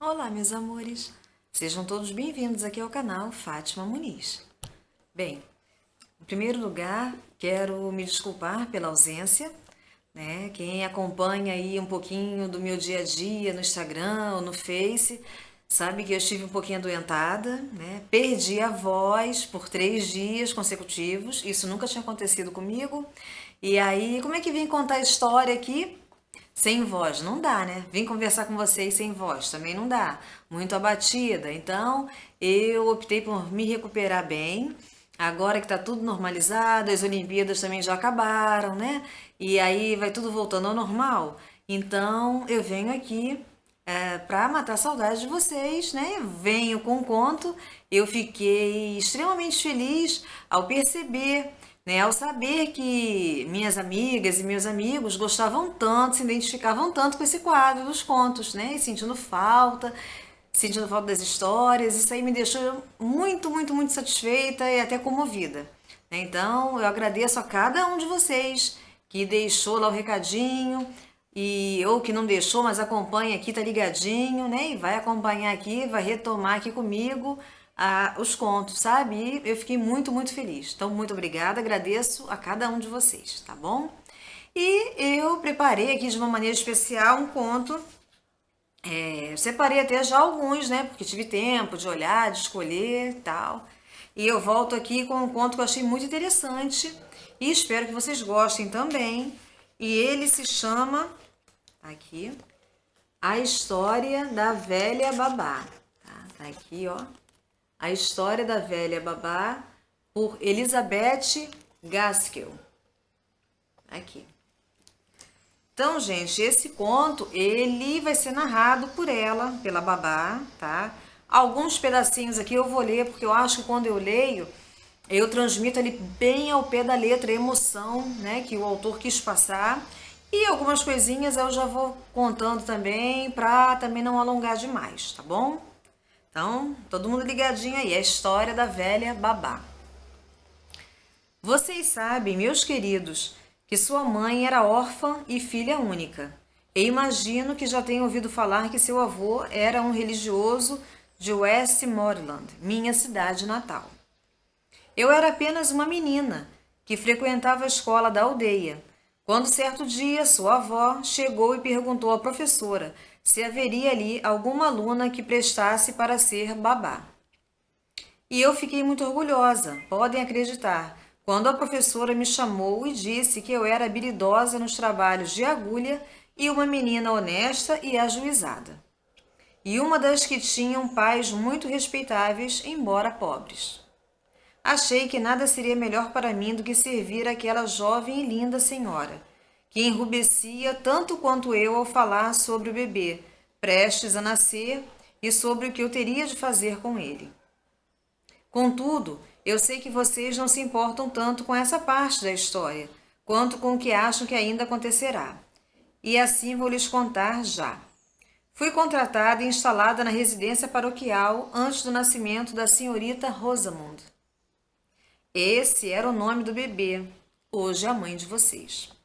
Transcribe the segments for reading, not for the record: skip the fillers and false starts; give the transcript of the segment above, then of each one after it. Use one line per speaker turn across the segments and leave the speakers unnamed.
Olá, meus amores! Sejam todos bem-vindos aqui ao canal Fátima Muniz. Bem, em primeiro lugar, quero me desculpar pela ausência, né? Quem acompanha aí um pouquinho do meu dia a dia no Instagram ou no Face, sabe que eu estive um pouquinho adoentada, né? Perdi a voz por 3 dias consecutivos, isso nunca tinha acontecido comigo. E aí, como é que vim contar a história aqui? Sem voz, não dá, né? Vim conversar com vocês sem voz, também não dá. Muito abatida. Então, eu optei por me recuperar bem. Agora que tá tudo normalizado, as Olimpíadas também já acabaram, né? E aí vai tudo voltando ao normal. Então, eu venho aqui para matar a saudade de vocês, né? Venho com um conto. Eu fiquei extremamente feliz ao perceber, né, ao saber que minhas amigas e meus amigos gostavam tanto, se identificavam tanto com esse quadro dos contos, né? E sentindo falta das histórias. Isso aí me deixou muito, muito, muito satisfeita e até comovida, né? Então, eu agradeço a cada um de vocês que deixou lá o recadinho e ou que não deixou, mas acompanha aqui, tá ligadinho, né? E vai acompanhar aqui, vai retomar aqui comigo os contos, sabe? E eu fiquei muito, muito feliz. Então, muito obrigada, agradeço a cada um de vocês, tá bom? E eu preparei aqui de uma maneira especial um conto. Separei até já alguns, né? Porque tive tempo de olhar, de escolher e tal. E eu volto aqui com um conto que eu achei muito interessante e espero que vocês gostem também. E ele se chama, tá aqui, A História da Velha Babá. Tá aqui, ó. A História da Velha Babá, por Elizabeth Gaskell. Aqui. Então, gente, esse conto, ele vai ser narrado por ela, pela babá, tá? Alguns pedacinhos aqui eu vou ler, porque eu acho que quando eu leio, eu transmito ali bem ao pé da letra a emoção, né, que o autor quis passar. E algumas coisinhas eu já vou contando também, pra também não alongar demais, tá bom? Então, todo mundo ligadinho aí, a história da velha babá. Vocês sabem, meus queridos, que sua mãe era órfã e filha única. E imagino que já tenham ouvido falar que seu avô era um religioso de Westmoreland, minha cidade natal. Eu era apenas uma menina que frequentava a escola da aldeia, quando certo dia sua avó chegou e perguntou à professora se haveria ali alguma aluna que prestasse para ser babá. E eu fiquei muito orgulhosa, podem acreditar, quando a professora me chamou e disse que eu era habilidosa nos trabalhos de agulha e uma menina honesta e ajuizada. E uma das que tinham pais muito respeitáveis, embora pobres. Achei que nada seria melhor para mim do que servir aquela jovem e linda senhora, que enrubescia tanto quanto eu ao falar sobre o bebê, prestes a nascer, e sobre o que eu teria de fazer com ele. Contudo, eu sei que vocês não se importam tanto com essa parte da história, quanto com o que acham que ainda acontecerá. E assim vou lhes contar já. Fui contratada e instalada na residência paroquial antes do nascimento da senhorita Rosamund. Esse era o nome do bebê, hoje a mãe de vocês.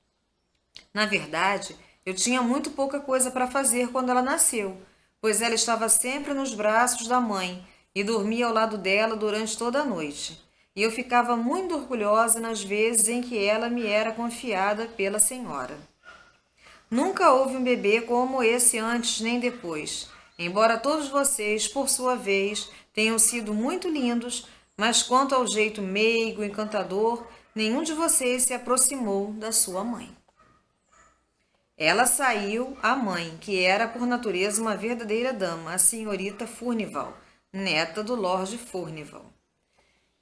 Na verdade, eu tinha muito pouca coisa para fazer quando ela nasceu, pois ela estava sempre nos braços da mãe e dormia ao lado dela durante toda a noite. E eu ficava muito orgulhosa nas vezes em que ela me era confiada pela senhora. Nunca houve um bebê como esse antes nem depois, embora todos vocês, por sua vez, tenham sido muito lindos, mas quanto ao jeito meigo, encantador, nenhum de vocês se aproximou da sua mãe. Ela saiu, a mãe, que era por natureza uma verdadeira dama, a senhorita Furnival, neta do Lord Furnival.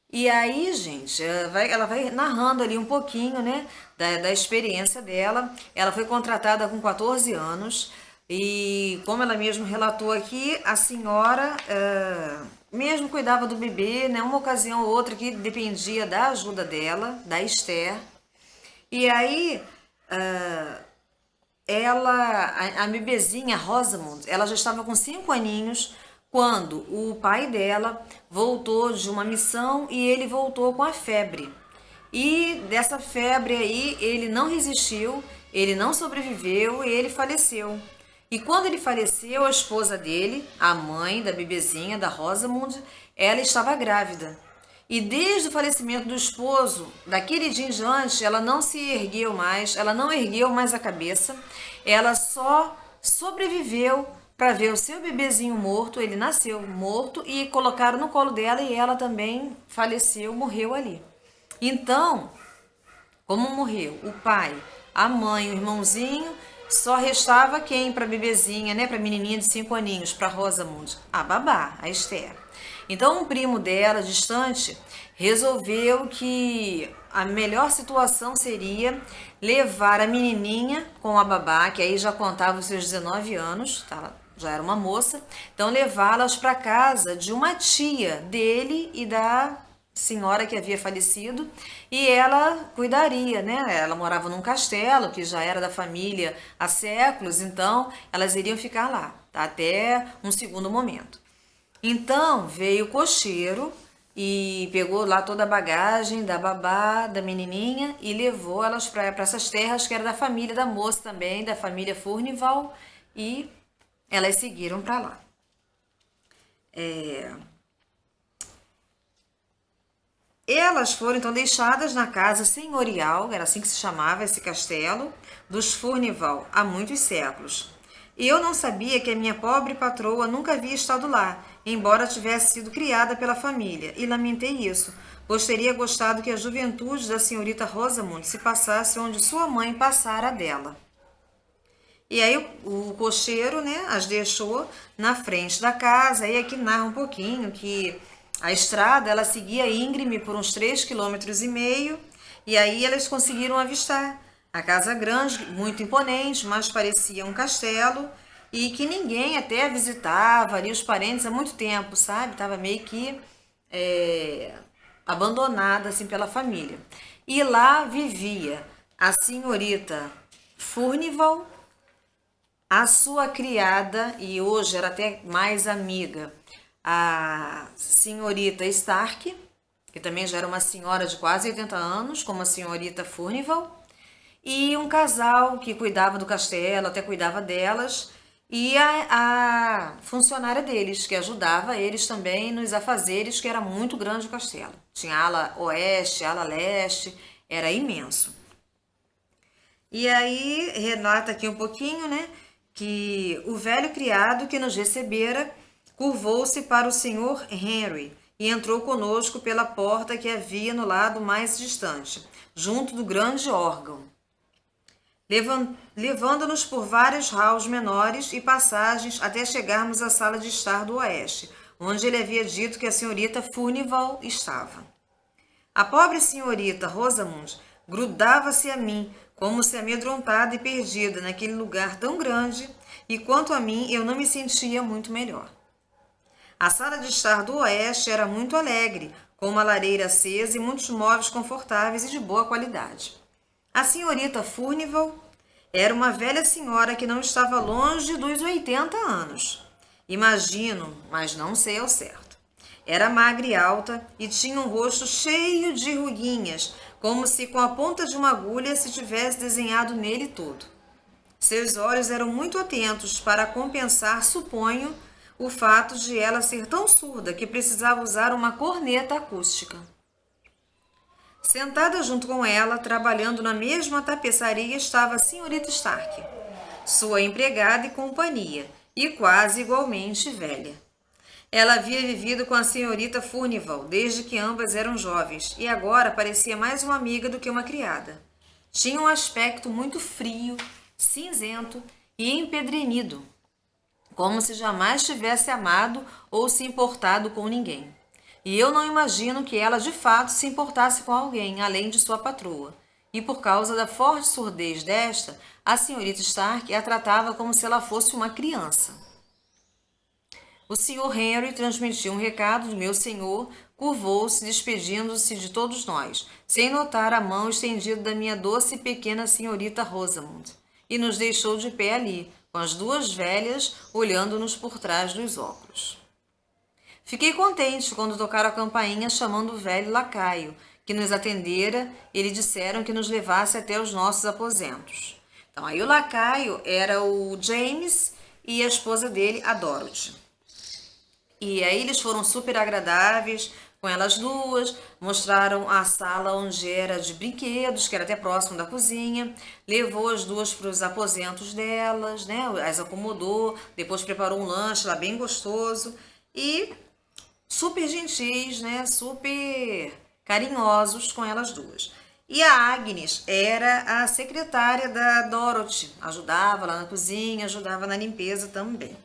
E aí, gente, ela vai narrando ali um pouquinho, né, da experiência dela. Ela foi contratada com 14 anos e, como ela mesma relatou aqui, a senhora mesmo cuidava do bebê, né, uma ocasião ou outra que dependia da ajuda dela, da Esther. E aí, a bebezinha Rosamund, ela já estava com 5 aninhos, quando o pai dela voltou de uma missão e ele voltou com a febre. E dessa febre aí, ele não resistiu, ele não sobreviveu e ele faleceu. E quando ele faleceu, a esposa dele, a mãe da bebezinha, da Rosamund, ela estava grávida. E desde o falecimento do esposo, daquele dia em diante, ela não se ergueu mais, ela não ergueu mais a cabeça, ela só sobreviveu para ver o seu bebezinho morto. Ele nasceu morto e colocaram no colo dela e ela também faleceu, morreu ali. Então, como morreu o pai, a mãe, o irmãozinho, só restava quem para a bebezinha, né, para a menininha de 5 aninhos, para Rosamund? A babá, a Esther. Então, um primo dela, distante, resolveu que a melhor situação seria levar a menininha com a babá, que aí já contava os seus 19 anos, tá? Já era uma moça, então levá-las para casa de uma tia dele e da senhora que havia falecido, e ela cuidaria, né? Ela morava num castelo que já era da família há séculos, então elas iriam ficar lá, tá? Até um segundo momento. Então veio o cocheiro e pegou lá toda a bagagem da babá, da menininha e levou elas para essas terras que era da família da moça também, da família Furnival, e elas seguiram para lá. Elas foram então deixadas na casa senhorial, era assim que se chamava esse castelo, dos Furnival, há muitos séculos. E eu não sabia que a minha pobre patroa nunca havia estado lá, embora tivesse sido criada pela família, e lamentei isso, pois teria gostado que a juventude da senhorita Rosamund se passasse onde sua mãe passara dela. E aí o cocheiro, né, as deixou na frente da casa, e aqui narra um pouquinho que a estrada ela seguia íngreme por uns 3,5 km, e aí elas conseguiram avistar a casa grande, muito imponente, mas parecia um castelo, e que ninguém até visitava ali os parentes há muito tempo, sabe? Estava meio que abandonada assim pela família. E lá vivia a senhorita Furnival, a sua criada, e hoje era até mais amiga, a senhorita Stark, que também já era uma senhora de quase 80 anos, como a senhorita Furnival, e um casal que cuidava do castelo, até cuidava delas, e a funcionária deles, que ajudava eles também nos afazeres, que era muito grande o castelo. Tinha ala oeste, ala leste, era imenso. E aí relata aqui um pouquinho, né, que o velho criado que nos recebera curvou-se para o senhor Henry e entrou conosco pela porta que havia no lado mais distante, junto do grande órgão, levando-nos por vários halls menores e passagens até chegarmos à sala de estar do oeste, onde ele havia dito que a senhorita Furnival estava. A pobre senhorita Rosamund grudava-se a mim, como se amedrontada e perdida naquele lugar tão grande, e quanto a mim, eu não me sentia muito melhor. A sala de estar do oeste era muito alegre, com uma lareira acesa e muitos móveis confortáveis e de boa qualidade. A senhorita Furnival era uma velha senhora que não estava longe dos 80 anos. Imagino, mas não sei ao certo. Era magra e alta e tinha um rosto cheio de ruguinhas, como se com a ponta de uma agulha se tivesse desenhado nele todo. Seus olhos eram muito atentos para compensar, suponho, o fato de ela ser tão surda que precisava usar uma corneta acústica. Sentada junto com ela, trabalhando na mesma tapeçaria, estava a senhorita Stark, sua empregada e companhia, e quase igualmente velha. Ela havia vivido com a senhorita Furnival desde que ambas eram jovens, e agora parecia mais uma amiga do que uma criada. Tinha um aspecto muito frio, cinzento e empedrenido, como se jamais tivesse amado ou se importado com ninguém. E eu não imagino que ela de fato se importasse com alguém, além de sua patroa. E por causa da forte surdez desta, a senhorita Stark a tratava como se ela fosse uma criança. O senhor Henry transmitiu um recado do meu senhor, curvou-se, despedindo-se de todos nós, sem notar a mão estendida da minha doce e pequena senhorita Rosamund, e nos deixou de pé ali, com as duas velhas olhando-nos por trás dos óculos. Fiquei contente quando tocaram a campainha chamando o velho lacaio, que nos atendera, e lhe disseram que nos levasse até os nossos aposentos. Então, aí o lacaio era o James, e a esposa dele, a Dorothy. E aí eles foram super agradáveis com elas duas, mostraram a sala onde era de brinquedos, que era até próximo da cozinha, levou as duas para os aposentos delas, né? As acomodou, depois preparou um lanche lá bem gostoso e super gentis, né? Super carinhosos com elas duas. E a Agnes era a secretária da Dorothy, ajudava lá na cozinha, ajudava na limpeza também.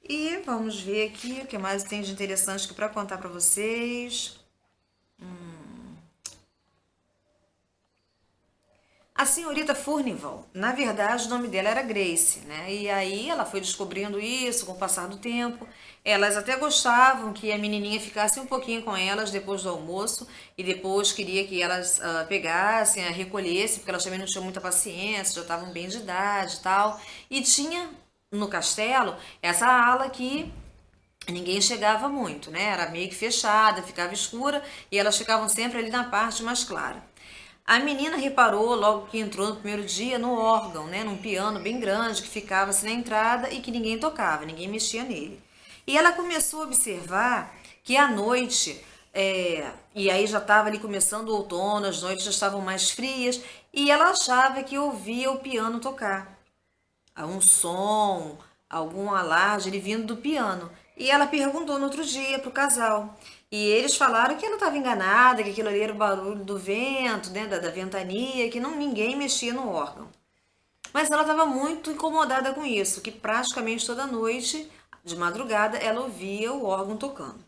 E vamos ver aqui o que mais tem de interessante aqui para contar para vocês. A senhorita Furnival, na verdade o nome dela era Grace, né? E aí ela foi descobrindo isso com o passar do tempo. Elas até gostavam que a menininha ficasse um pouquinho com elas depois do almoço e depois queria que elas pegassem, a recolhessem, porque elas também não tinham muita paciência, já estavam bem de idade e tal. E tinha no castelo essa ala que ninguém chegava muito, né? Era meio que fechada, ficava escura e elas ficavam sempre ali na parte mais clara. A menina reparou logo que entrou no primeiro dia no órgão, né? Num piano bem grande que ficava assim na entrada e que ninguém tocava, ninguém mexia nele. E ela começou a observar que à noite, e aí já estava ali começando o outono, as noites já estavam mais frias, e ela achava que ouvia o piano tocar. Um som, algum alarde ele vindo do piano. E ela perguntou no outro dia para o casal. E eles falaram que ela estava enganada, que aquilo ali era o barulho do vento, né, da ventania, que não, ninguém mexia no órgão. Mas ela estava muito incomodada com isso, que praticamente toda noite, de madrugada, ela ouvia o órgão tocando.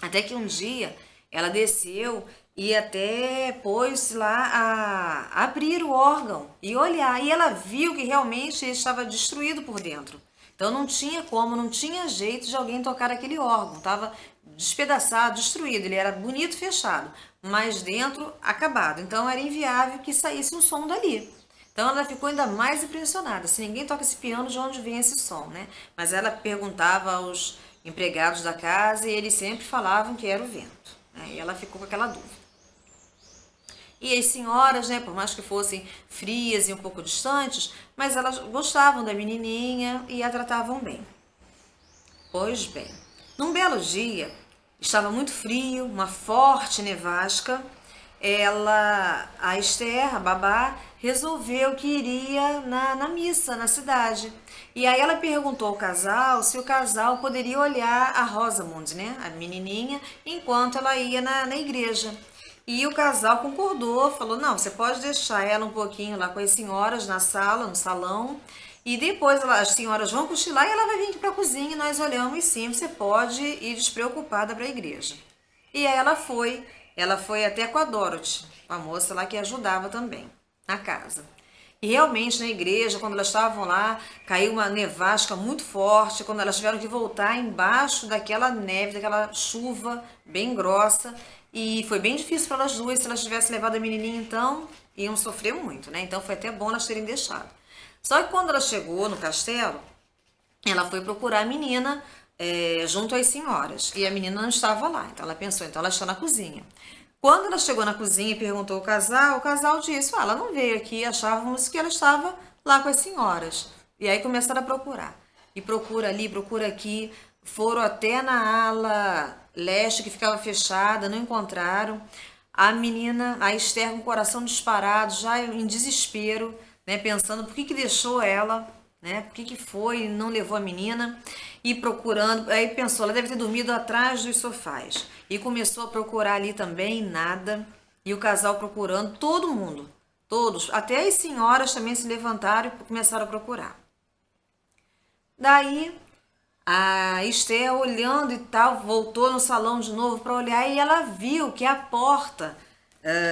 Até que um dia ela desceu e até pôs lá a abrir o órgão e olhar. E ela viu que realmente ele estava destruído por dentro. Então não tinha como, não tinha jeito de alguém tocar aquele órgão. Estava despedaçado, destruído. Ele era bonito, fechado, mas dentro acabado. Então era inviável que saísse um som dali. Então ela ficou ainda mais impressionada. Se ninguém toca esse piano, de onde vem esse som, né? Mas ela perguntava aos empregados da casa e eles sempre falavam que era o vento, né? E ela ficou com aquela dúvida. E as senhoras, né, por mais que fossem frias e um pouco distantes, mas elas gostavam da menininha e a tratavam bem. Pois bem, num belo dia, estava muito frio, uma forte nevasca. A Esther, a babá, resolveu que iria na missa, na cidade. E aí ela perguntou ao casal se o casal poderia olhar a Rosamund, né, a menininha, enquanto ela ia na igreja. E o casal concordou, falou, não, você pode deixar ela um pouquinho lá com as senhoras na sala, no salão, e depois as senhoras vão cochilar e ela vai vir aqui para a cozinha e nós olhamos sim, você pode ir despreocupada para a igreja. E aí ela foi até com a Dorothy, a moça lá que ajudava também na casa. E realmente na igreja, quando elas estavam lá, caiu uma nevasca muito forte, quando elas tiveram que voltar embaixo daquela neve, daquela chuva bem grossa, e foi bem difícil para elas duas, se elas tivessem levado a menininha então, iam sofrer muito, né? Então foi até bom elas terem deixado. Só que quando ela chegou no castelo, ela foi procurar a menina junto às senhoras, e a menina não estava lá, então ela pensou, então ela está na cozinha. Quando ela chegou na cozinha e perguntou ao casal, o casal disse, ela não veio aqui, achávamos que ela estava lá com as senhoras. E aí começaram a procurar. E procura ali, procura aqui, foram até na ala leste que ficava fechada, não encontraram. A menina, a Esther com o coração disparado, já em desespero, né, pensando por que deixou ela, né, por que foi e não levou a menina. E procurando, aí pensou, ela deve ter dormido atrás dos sofás. E começou a procurar ali também, nada. E o casal procurando, todo mundo, todos, até as senhoras também se levantaram e começaram a procurar. Daí, a Esther, olhando e tal, voltou no salão de novo para olhar e ela viu que a porta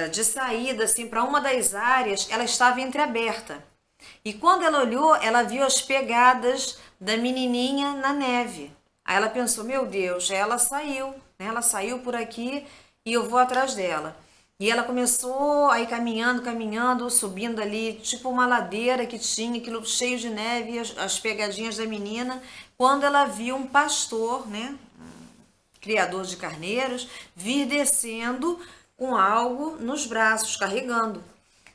de saída, assim, para uma das áreas, ela estava entreaberta. E quando ela olhou, ela viu as pegadas da menininha na neve. Aí ela pensou, meu Deus, ela saiu, né? Ela saiu por aqui e eu vou atrás dela. E ela começou a ir caminhando, caminhando, subindo ali, tipo uma ladeira que tinha, aquilo cheio de neve, as pegadinhas da menina, quando ela viu um pastor, né, um criador de carneiros, vir descendo com algo nos braços, carregando.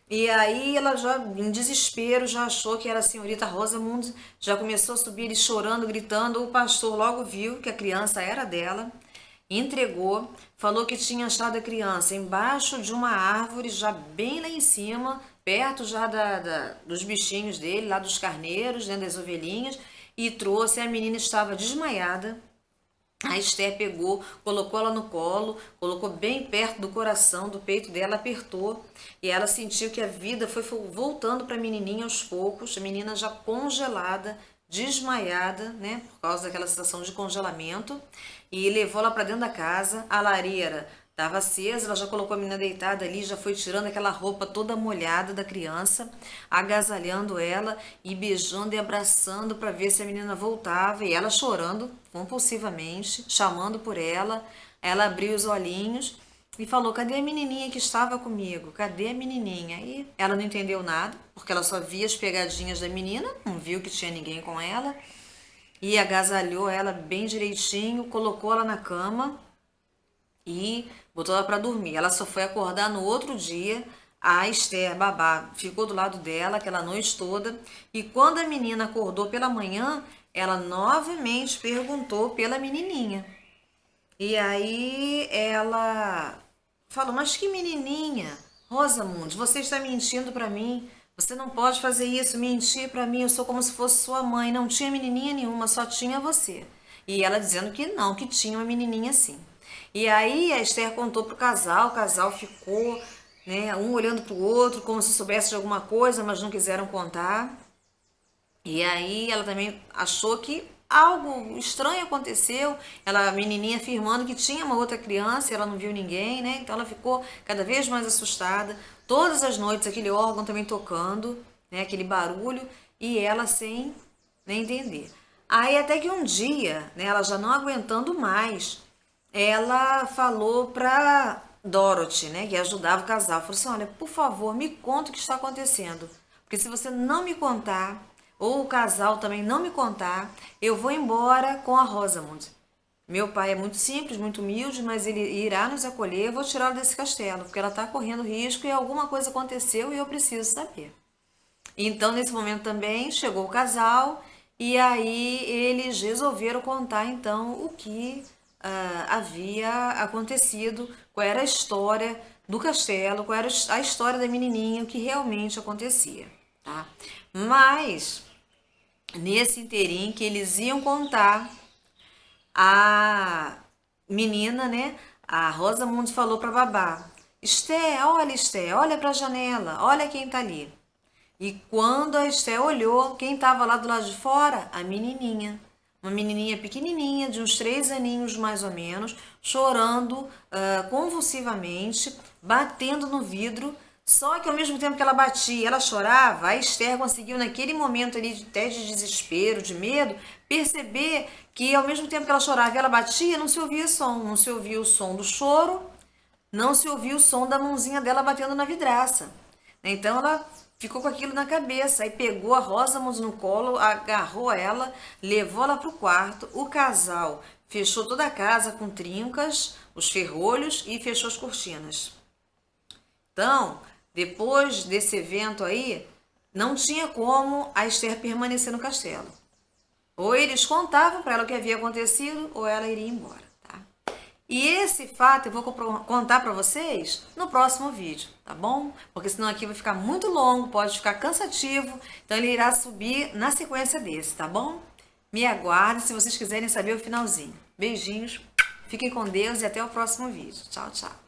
E aí ela já, em desespero, já achou que era a senhorita Rosamund, já começou a subir e chorando, gritando. O pastor logo viu que a criança era dela, entregou, falou que tinha achado a criança embaixo de uma árvore, já bem lá em cima, perto já dos bichinhos dele, lá dos carneiros, né, das ovelhinhas, e trouxe. A menina estava desmaiada. A Esther pegou, colocou ela no colo, colocou bem perto do coração, do peito dela, apertou, e ela sentiu que a vida foi voltando para a menininha aos poucos, a menina já congelada, desmaiada, né, por causa daquela sensação de congelamento, e levou ela para dentro da casa. A lareira estava acesa, ela já colocou a menina deitada ali, já foi tirando aquela roupa toda molhada da criança, agasalhando ela e beijando e abraçando para ver se a menina voltava, e ela chorando compulsivamente, chamando por ela. Ela abriu os olhinhos e falou: cadê a menininha que estava comigo? Cadê a menininha? E ela não entendeu nada, porque ela só via as pegadinhas da menina, não viu que tinha ninguém com ela, e agasalhou ela bem direitinho, colocou ela na cama e botou ela para dormir. Ela só foi acordar no outro dia. A Esther, babá, ficou do lado dela aquela noite toda. E quando a menina acordou pela manhã, ela novamente perguntou pela menininha. E aí ela falou: mas que menininha? Rosamund, você está mentindo para mim. Você não pode fazer isso, mentir para mim. Eu sou como se fosse sua mãe. Não tinha menininha nenhuma, só tinha você. E ela dizendo que não, que tinha uma menininha sim. E aí a Esther contou pro casal, o casal ficou, né, um olhando pro outro, como se soubesse de alguma coisa, mas não quiseram contar. E aí ela também achou que algo estranho aconteceu, ela, a menininha afirmando que tinha uma outra criança, e ela não viu ninguém, né? Então ela ficou cada vez mais assustada. Todas as noites aquele órgão também tocando, né, aquele barulho, e ela sem nem entender. Aí até que um dia, né, ela já não aguentando mais, ela falou pra Dorothy, né, que ajudava o casal, falou assim: olha, por favor, me conta o que está acontecendo, porque se você não me contar, ou o casal também não me contar, eu vou embora com a Rosamund. Meu pai é muito simples, muito humilde, mas ele irá nos acolher. Eu vou tirá-la desse castelo, porque ela está correndo risco e alguma coisa aconteceu e eu preciso saber. Então, nesse momento também, chegou o casal e aí eles resolveram contar, então, o que havia acontecido, qual era a história do castelo, qual era a história da menininha, o que realmente acontecia, tá? Mas, nesse inteirinho que eles iam contar, a menina, né, a Rosamund falou para babá: Esther, olha para a janela, olha quem tá ali. E quando a Esté olhou, quem estava lá do lado de fora? A menininha. Uma menininha pequenininha, de uns 3 aninhos mais ou menos, chorando convulsivamente, batendo no vidro. Só que ao mesmo tempo que ela batia, ela chorava, a Esther conseguiu naquele momento ali até de desespero, de medo, perceber que ao mesmo tempo que ela chorava e ela batia, não se ouvia som. Não se ouvia o som do choro, não se ouvia o som da mãozinha dela batendo na vidraça. Então ela ficou com aquilo na cabeça, aí pegou a Rosamund no colo, agarrou ela, levou ela para o quarto. O casal fechou toda a casa com trincas, os ferrolhos, e fechou as cortinas. Então, depois desse evento aí, não tinha como a Esther permanecer no castelo. Ou eles contavam para ela o que havia acontecido, ou ela iria embora. E esse fato eu vou contar para vocês no próximo vídeo, tá bom? Porque senão aqui vai ficar muito longo, pode ficar cansativo, então ele irá subir na sequência desse, tá bom? Me aguardem se vocês quiserem saber o finalzinho. Beijinhos, fiquem com Deus e até o próximo vídeo. Tchau, tchau.